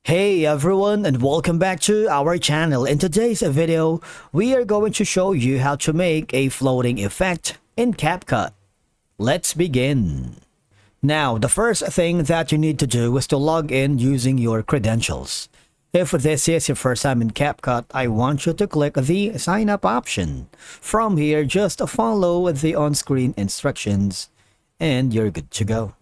Hey everyone, and welcome back to our channel. In today's video, we are going to show you how to make a floating effect in Capcut. Let's begin. Now, the first thing that you need to do is to log in using your credentials. If this is your first time in Capcut, I want you to click the sign up option. From here, just follow the on-screen instructions and you're good to go.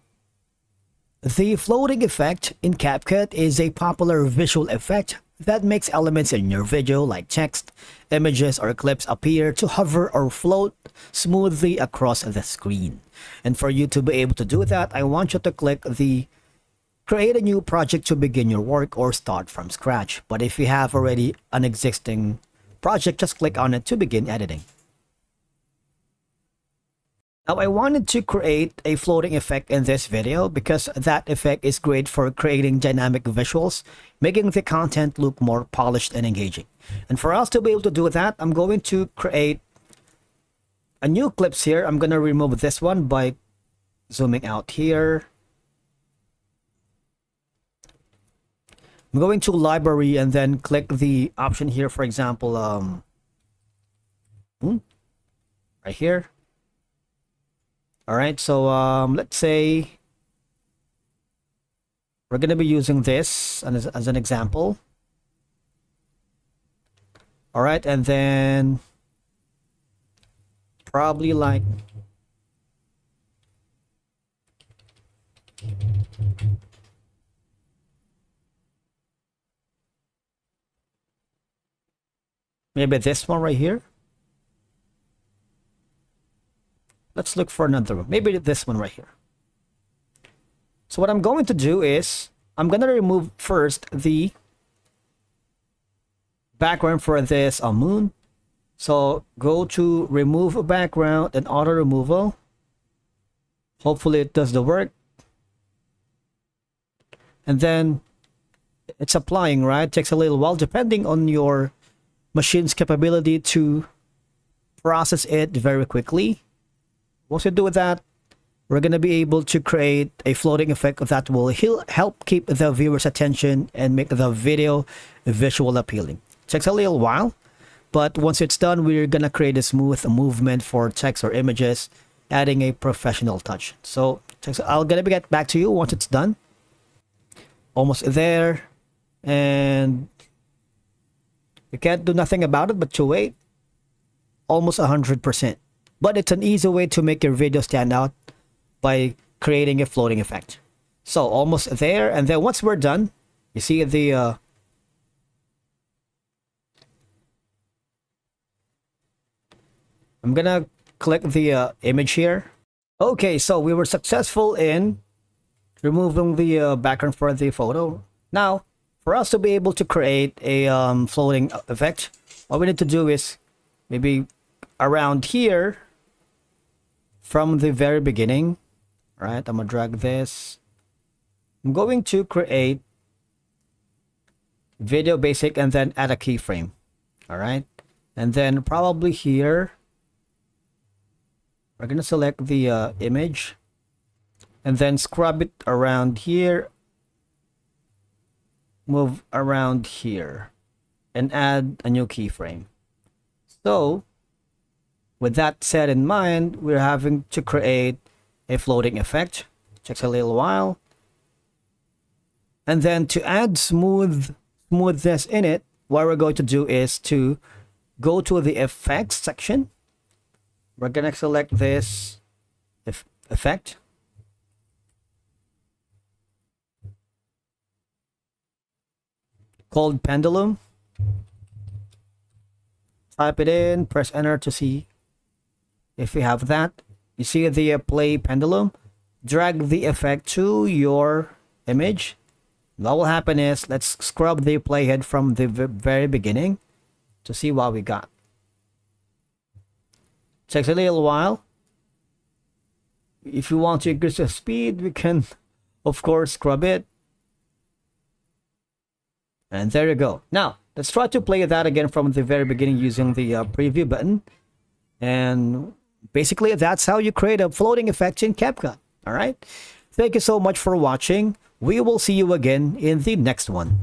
The floating effect in Capcut is a popular visual effect that makes elements in your video like text, images, or clips appear to hover or float smoothly across the screen. And for you to be able to do that, I want you to click the create a new project to begin your work or start from scratch. But if you have already an existing project, just click on it to begin editing. Now, I wanted to create a floating effect in this video because that effect is great for creating dynamic visuals, making the content look more polished and engaging. And for us to be able to do that, I'm going to create a new clips here. I'm going to remove this one by zooming out here. I'm going to library and then click the option here, for example, right here. All right, so let's say we're going to be using this as an example. All right, and then probably like maybe this one right here. Let's look for another one. Maybe this one right here. So what I'm going to do is I'm going to remove first the background for this moon. So go to remove background and auto removal. Hopefully it does the work. And then it's applying, right? Takes a little while depending on your machine's capability to process it very quickly. Once you do that, we're going to be able to create a floating effect that will help keep the viewer's attention and make the video visual appealing. Takes a little while, but once it's done, we're going to create a smooth movement for text or images, adding a professional touch. So I'm going to get back to you once it's done. Almost there, and you can't do nothing about it but to wait. Almost 100%. But it's an easy way to make your video stand out by creating a floating effect. So almost there, and then once we're done, you see the I'm gonna click the image here. Okay, so we were successful in removing the background for the photo. Now, for us to be able to create a floating effect, all we need to do is maybe around here from the very beginning. All right, I'm gonna drag this. I'm going to create video basic and then add a keyframe. All right, and then probably here we're gonna select the image and then scrub it around here, move around here, and add a new keyframe. So with that set in mind, we're having to create a floating effect. Takes a little while. And then to add smoothness in it, what we're going to do is to go to the effects section. We're going to select this effect. Called pendulum. Type it in, press enter to see if you have that. You see the play pendulum. Drag the effect to your image. What will happen is let's scrub the playhead from the very beginning to see what we got. Takes a little while. If you want to increase the speed, we can of course scrub it. And there you go. Now let's try to play that again from the very beginning using the preview button. And basically, that's how you create a floating effect in Capcut. All right. Thank you so much for watching. We will see you again in the next one.